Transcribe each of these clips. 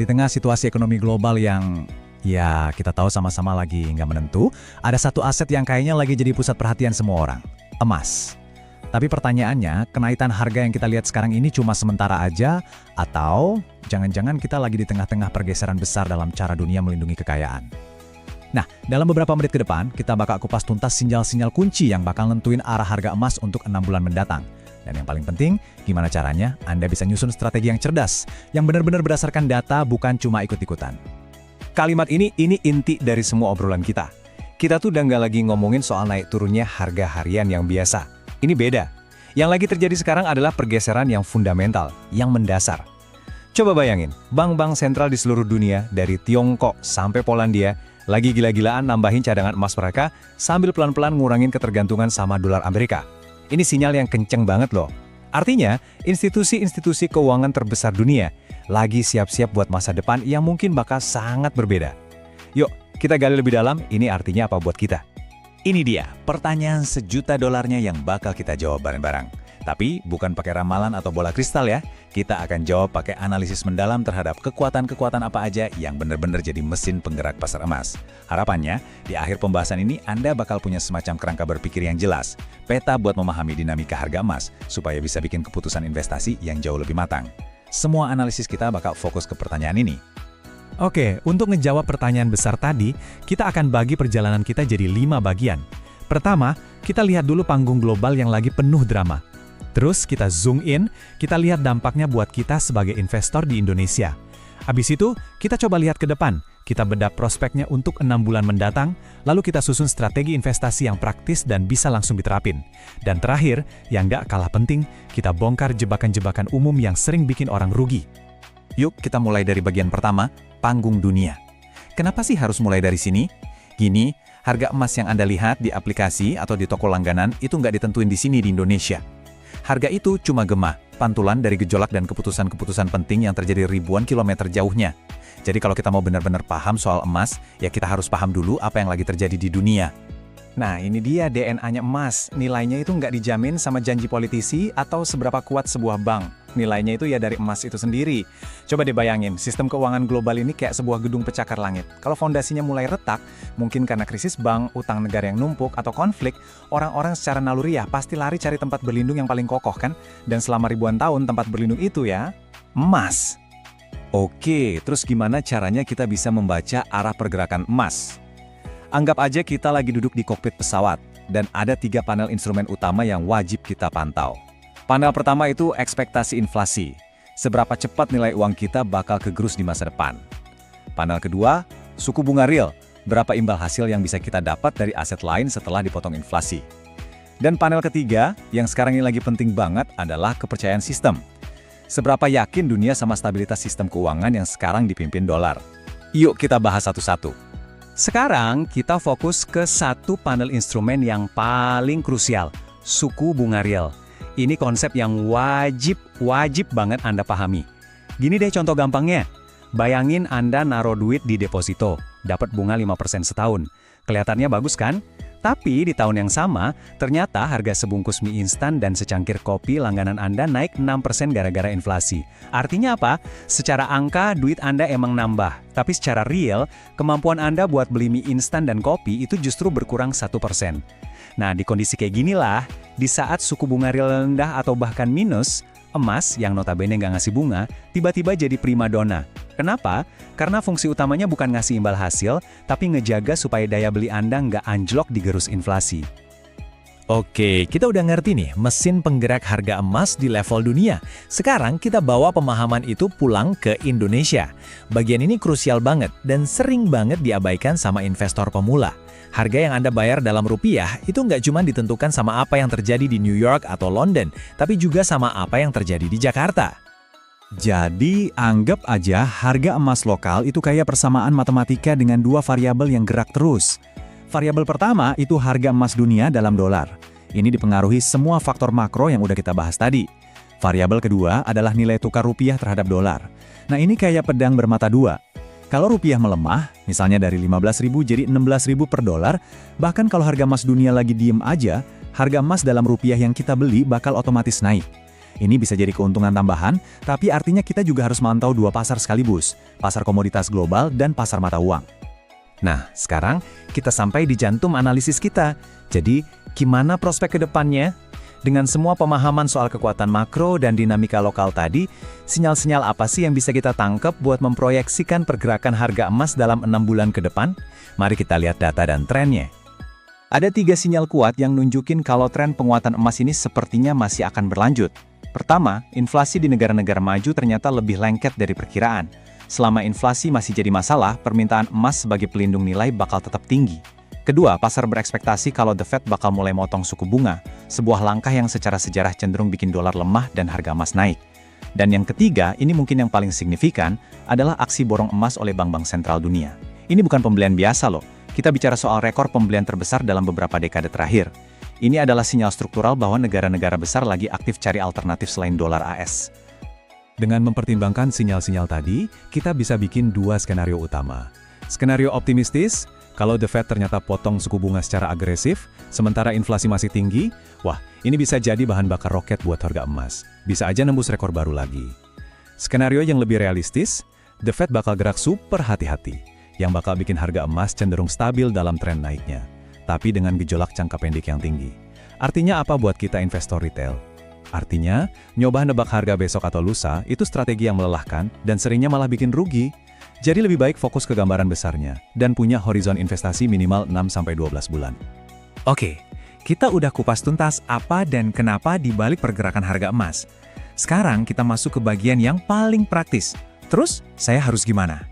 di tengah situasi ekonomi global yang, ya kita tahu sama-sama lagi nggak menentu, ada satu aset yang kayaknya lagi jadi pusat perhatian semua orang, emas. Tapi pertanyaannya, kenaikan harga yang kita lihat sekarang ini cuma sementara aja, atau jangan-jangan kita lagi di tengah-tengah pergeseran besar dalam cara dunia melindungi kekayaan? Nah, dalam beberapa menit ke depan, kita bakal kupas tuntas sinyal-sinyal kunci yang bakal nentuin arah harga emas untuk 6 bulan mendatang. Dan yang paling penting, gimana caranya Anda bisa nyusun strategi yang cerdas, yang benar-benar berdasarkan data, bukan cuma ikut-ikutan. Kalimat ini inti dari semua obrolan kita. Kita tuh udah nggak lagi ngomongin soal naik turunnya harga harian yang biasa. Ini beda. Yang lagi terjadi sekarang adalah pergeseran yang fundamental, yang mendasar. Coba bayangin, bank-bank sentral di seluruh dunia, dari Tiongkok sampai Polandia, lagi gila-gilaan nambahin cadangan emas mereka sambil pelan-pelan ngurangin ketergantungan sama dolar Amerika. Ini sinyal yang kenceng banget loh. Artinya, institusi-institusi keuangan terbesar dunia lagi siap-siap buat masa depan yang mungkin bakal sangat berbeda. Yuk, kita gali lebih dalam, ini artinya apa buat kita? Ini dia, pertanyaan $1 juta yang bakal kita jawab bareng-bareng. Tapi bukan pakai ramalan atau bola kristal ya, kita akan jawab pakai analisis mendalam terhadap kekuatan-kekuatan apa aja yang benar-benar jadi mesin penggerak pasar emas. Harapannya, di akhir pembahasan ini Anda bakal punya semacam kerangka berpikir yang jelas, peta buat memahami dinamika harga emas, supaya bisa bikin keputusan investasi yang jauh lebih matang. Semua analisis kita bakal fokus ke pertanyaan ini. Oke, untuk ngejawab pertanyaan besar tadi, kita akan bagi perjalanan kita jadi 5 bagian. Pertama, kita lihat dulu panggung global yang lagi penuh drama. Terus kita zoom in, kita lihat dampaknya buat kita sebagai investor di Indonesia. Habis itu, kita coba lihat ke depan, kita bedah prospeknya untuk 6 bulan mendatang, lalu kita susun strategi investasi yang praktis dan bisa langsung diterapin. Dan terakhir, yang gak kalah penting, kita bongkar jebakan-jebakan umum yang sering bikin orang rugi. Yuk kita mulai dari bagian pertama, panggung dunia. Kenapa sih harus mulai dari sini? Gini, harga emas yang Anda lihat di aplikasi atau di toko langganan itu nggak ditentuin di sini di Indonesia. Harga itu cuma gema, pantulan dari gejolak dan keputusan-keputusan penting yang terjadi ribuan kilometer jauhnya. Jadi kalau kita mau benar-benar paham soal emas, ya kita harus paham dulu apa yang lagi terjadi di dunia. Nah, ini dia DNA-nya emas. Nilainya itu nggak dijamin sama janji politisi atau seberapa kuat sebuah bank. Nilainya itu ya dari emas itu sendiri. Coba dibayangin, sistem keuangan global ini kayak sebuah gedung pecakar langit. Kalau fondasinya mulai retak, mungkin karena krisis bank, utang negara yang numpuk, atau konflik, orang-orang secara naluriah pasti lari cari tempat berlindung yang paling kokoh kan? Dan selama ribuan tahun tempat berlindung itu ya, emas. Oke, terus gimana caranya kita bisa membaca arah pergerakan emas? Anggap aja kita lagi duduk di kokpit pesawat, dan ada 3 panel instrumen utama yang wajib kita pantau. Panel pertama itu ekspektasi inflasi. Seberapa cepat nilai uang kita bakal kegerus di masa depan. Panel kedua, suku bunga real. Berapa imbal hasil yang bisa kita dapat dari aset lain setelah dipotong inflasi. Dan panel ketiga, yang sekarang ini lagi penting banget adalah kepercayaan sistem. Seberapa yakin dunia sama stabilitas sistem keuangan yang sekarang dipimpin dolar. Yuk kita bahas satu-satu. Sekarang kita fokus ke satu panel instrumen yang paling krusial, suku bunga real. Ini konsep yang wajib banget Anda pahami. Gini deh contoh gampangnya. Bayangin Anda naruh duit di deposito, dapat bunga 5% setahun. Kelihatannya bagus kan? Tapi di tahun yang sama, ternyata harga sebungkus mie instan dan secangkir kopi langganan Anda naik 6% gara-gara inflasi. Artinya apa? Secara angka, duit Anda emang nambah. Tapi secara real, kemampuan Anda buat beli mie instan dan kopi itu justru berkurang 1%. Nah, di kondisi kayak ginilah, di saat suku bunga real rendah atau bahkan minus, emas yang notabene nggak ngasih bunga, tiba-tiba jadi primadona. Kenapa? Karena fungsi utamanya bukan ngasih imbal hasil, tapi ngejaga supaya daya beli Anda nggak anjlok digerus inflasi. Oke, kita udah ngerti nih, mesin penggerak harga emas di level dunia. Sekarang kita bawa pemahaman itu pulang ke Indonesia. Bagian ini krusial banget dan sering banget diabaikan sama investor pemula. Harga yang Anda bayar dalam rupiah itu nggak cuma ditentukan sama apa yang terjadi di New York atau London, tapi juga sama apa yang terjadi di Jakarta. Jadi, anggap aja harga emas lokal itu kayak persamaan matematika dengan 2 variabel yang gerak terus. Variabel pertama itu harga emas dunia dalam dolar. Ini dipengaruhi semua faktor makro yang udah kita bahas tadi. Variabel kedua adalah nilai tukar rupiah terhadap dolar. Nah, ini kayak pedang bermata dua. Kalau rupiah melemah, misalnya dari 15.000 jadi 16.000 per dolar, bahkan kalau harga emas dunia lagi diem aja, harga emas dalam rupiah yang kita beli bakal otomatis naik. Ini bisa jadi keuntungan tambahan, tapi artinya kita juga harus mantau dua pasar sekaligus, pasar komoditas global dan pasar mata uang. Nah, sekarang kita sampai di jantung analisis kita. Jadi, gimana prospek ke depannya? Dengan semua pemahaman soal kekuatan makro dan dinamika lokal tadi, sinyal-sinyal apa sih yang bisa kita tangkap buat memproyeksikan pergerakan harga emas dalam 6 bulan ke depan? Mari kita lihat data dan trennya. Ada 3 sinyal kuat yang nunjukin kalau tren penguatan emas ini sepertinya masih akan berlanjut. Pertama, inflasi di negara-negara maju ternyata lebih lengket dari perkiraan. Selama inflasi masih jadi masalah, permintaan emas sebagai pelindung nilai bakal tetap tinggi. Kedua, pasar berekspektasi kalau The Fed bakal mulai motong suku bunga, sebuah langkah yang secara sejarah cenderung bikin dolar lemah dan harga emas naik. Dan yang ketiga, ini mungkin yang paling signifikan, adalah aksi borong emas oleh bank-bank sentral dunia. Ini bukan pembelian biasa loh, kita bicara soal rekor pembelian terbesar dalam beberapa dekade terakhir. Ini adalah sinyal struktural bahwa negara-negara besar lagi aktif cari alternatif selain dolar AS. Dengan mempertimbangkan sinyal-sinyal tadi, kita bisa bikin 2 skenario utama. Skenario optimistis, kalau The Fed ternyata potong suku bunga secara agresif, sementara inflasi masih tinggi, wah, ini bisa jadi bahan bakar roket buat harga emas. Bisa aja nembus rekor baru lagi. Skenario yang lebih realistis, The Fed bakal gerak super hati-hati, yang bakal bikin harga emas cenderung stabil dalam tren naiknya, tapi dengan gejolak jangka pendek yang tinggi. Artinya apa buat kita investor retail? Artinya, nyoba nebak harga besok atau lusa itu strategi yang melelahkan dan seringnya malah bikin rugi. Jadi lebih baik fokus ke gambaran besarnya dan punya horizon investasi minimal 6-12 bulan. Oke, kita udah kupas tuntas apa dan kenapa di balik pergerakan harga emas. Sekarang kita masuk ke bagian yang paling praktis. Terus, saya harus gimana?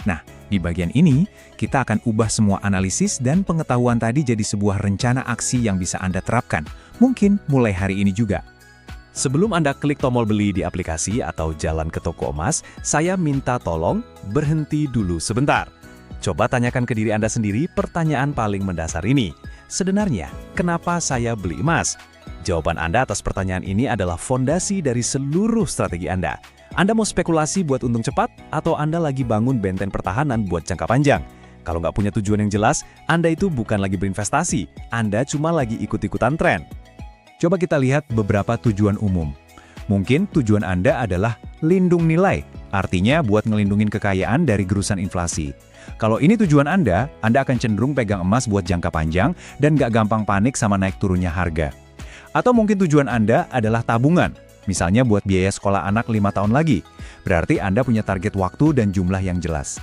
Nah, di bagian ini, kita akan ubah semua analisis dan pengetahuan tadi jadi sebuah rencana aksi yang bisa Anda terapkan. Mungkin mulai hari ini juga. Sebelum Anda klik tombol beli di aplikasi atau jalan ke toko emas, saya minta tolong berhenti dulu sebentar. Coba tanyakan ke diri Anda sendiri pertanyaan paling mendasar ini. Sebenarnya, kenapa saya beli emas? Jawaban Anda atas pertanyaan ini adalah fondasi dari seluruh strategi Anda. Anda mau spekulasi buat untung cepat, atau Anda lagi bangun benteng pertahanan buat jangka panjang? Kalau nggak punya tujuan yang jelas, Anda itu bukan lagi berinvestasi, Anda cuma lagi ikut-ikutan tren. Coba kita lihat beberapa tujuan umum. Mungkin tujuan Anda adalah lindung nilai, artinya buat ngelindungin kekayaan dari gerusan inflasi. Kalau ini tujuan Anda akan cenderung pegang emas buat jangka panjang dan nggak gampang panik sama naik turunnya harga. Atau mungkin tujuan Anda adalah tabungan, misalnya buat biaya sekolah anak 5 tahun lagi. Berarti Anda punya target waktu dan jumlah yang jelas.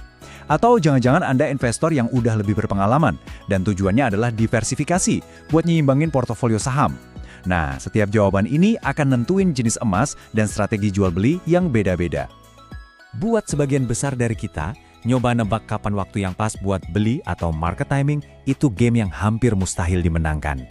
Atau jangan-jangan Anda investor yang udah lebih berpengalaman, dan tujuannya adalah diversifikasi, buat nyimbangin portofolio saham. Nah, setiap jawaban ini akan nentuin jenis emas dan strategi jual beli yang beda-beda. Buat sebagian besar dari kita, nyoba nebak kapan waktu yang pas buat beli atau market timing itu game yang hampir mustahil dimenangkan.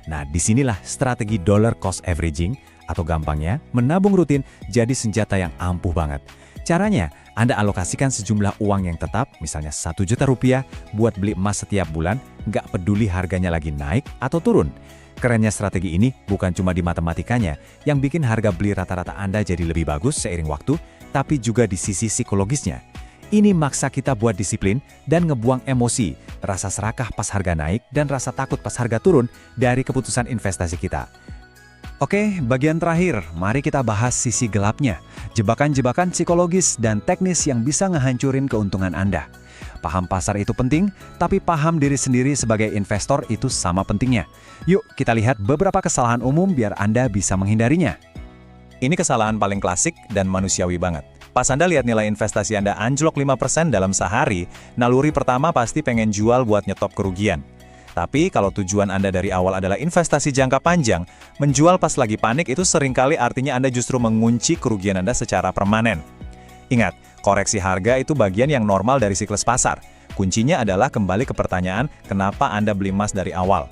Nah, disinilah strategi dollar cost averaging atau gampangnya menabung rutin jadi senjata yang ampuh banget. Caranya, Anda alokasikan sejumlah uang yang tetap, misalnya 1 juta rupiah, buat beli emas setiap bulan, nggak peduli harganya lagi naik atau turun. Kerennya strategi ini bukan cuma di matematikanya, yang bikin harga beli rata-rata Anda jadi lebih bagus seiring waktu, tapi juga di sisi psikologisnya. Ini maksa kita buat disiplin dan ngebuang emosi, rasa serakah pas harga naik dan rasa takut pas harga turun dari keputusan investasi kita. Oke, bagian terakhir, mari kita bahas sisi gelapnya, jebakan-jebakan psikologis dan teknis yang bisa ngehancurin keuntungan Anda. Paham pasar itu penting, tapi paham diri sendiri sebagai investor itu sama pentingnya. Yuk, kita lihat beberapa kesalahan umum biar Anda bisa menghindarinya. Ini kesalahan paling klasik dan manusiawi banget. Pas Anda lihat nilai investasi Anda anjlok 5% dalam sehari, naluri pertama pasti pengen jual buat nyetop kerugian. Tapi kalau tujuan Anda dari awal adalah investasi jangka panjang, menjual pas lagi panik itu seringkali artinya Anda justru mengunci kerugian Anda secara permanen. Ingat, koreksi harga itu bagian yang normal dari siklus pasar. Kuncinya adalah kembali ke pertanyaan, kenapa Anda beli emas dari awal?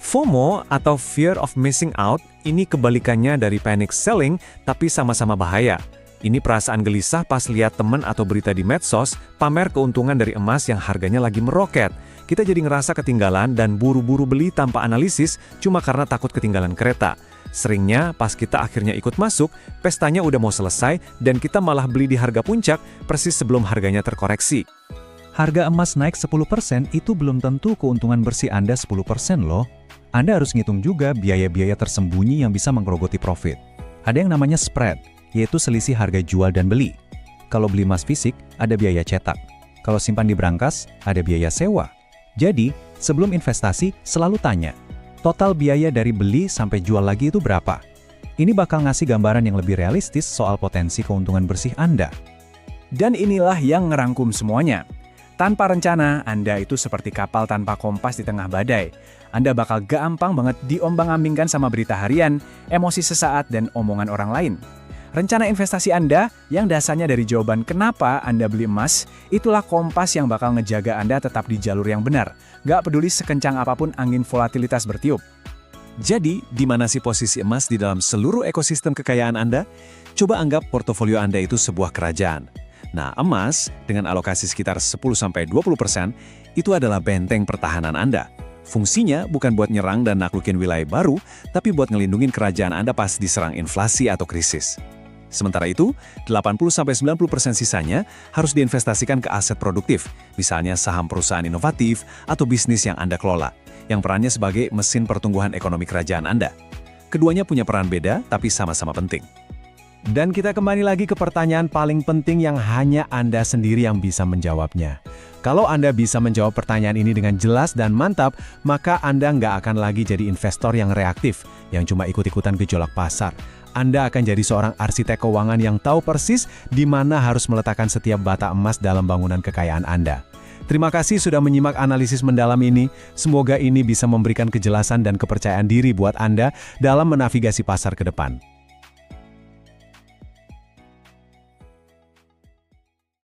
FOMO atau Fear of Missing Out ini kebalikannya dari panic selling, tapi sama-sama bahaya. Ini perasaan gelisah pas lihat teman atau berita di medsos pamer keuntungan dari emas yang harganya lagi meroket. Kita jadi ngerasa ketinggalan dan buru-buru beli tanpa analisis cuma karena takut ketinggalan kereta. Seringnya pas kita akhirnya ikut masuk, pestanya udah mau selesai dan kita malah beli di harga puncak persis sebelum harganya terkoreksi. Harga emas naik 10% itu belum tentu keuntungan bersih Anda 10% loh. Anda harus ngitung juga biaya-biaya tersembunyi yang bisa menggerogoti profit. Ada yang namanya spread, yaitu selisih harga jual dan beli. Kalau beli emas fisik, ada biaya cetak. Kalau simpan di brankas, ada biaya sewa. Jadi, sebelum investasi, selalu tanya, total biaya dari beli sampai jual lagi itu berapa? Ini bakal ngasih gambaran yang lebih realistis soal potensi keuntungan bersih Anda. Dan inilah yang ngerangkum semuanya. Tanpa rencana, Anda itu seperti kapal tanpa kompas di tengah badai. Anda bakal gampang banget diombang-ambingkan sama berita harian, emosi sesaat, dan omongan orang lain. Rencana investasi Anda yang dasarnya dari jawaban kenapa Anda beli emas, itulah kompas yang bakal ngejaga Anda tetap di jalur yang benar. Gak peduli sekencang apapun angin volatilitas bertiup. Jadi, di mana sih posisi emas di dalam seluruh ekosistem kekayaan Anda? Coba anggap portofolio Anda itu sebuah kerajaan. Nah, emas dengan alokasi sekitar 10-20% itu adalah benteng pertahanan Anda. Fungsinya bukan buat nyerang dan naklukin wilayah baru, tapi buat ngelindungin kerajaan Anda pas diserang inflasi atau krisis. Sementara itu, 80-90% sisanya harus diinvestasikan ke aset produktif, misalnya saham perusahaan inovatif atau bisnis yang Anda kelola, yang perannya sebagai mesin pertumbuhan ekonomi kerajaan Anda. Keduanya punya peran beda, tapi sama-sama penting. Dan kita kembali lagi ke pertanyaan paling penting yang hanya Anda sendiri yang bisa menjawabnya. Kalau Anda bisa menjawab pertanyaan ini dengan jelas dan mantap, maka Anda nggak akan lagi jadi investor yang reaktif, yang cuma ikut-ikutan gejolak pasar. Anda akan jadi seorang arsitek keuangan yang tahu persis di mana harus meletakkan setiap bata emas dalam bangunan kekayaan Anda. Terima kasih sudah menyimak analisis mendalam ini. Semoga ini bisa memberikan kejelasan dan kepercayaan diri buat Anda dalam menavigasi pasar ke depan.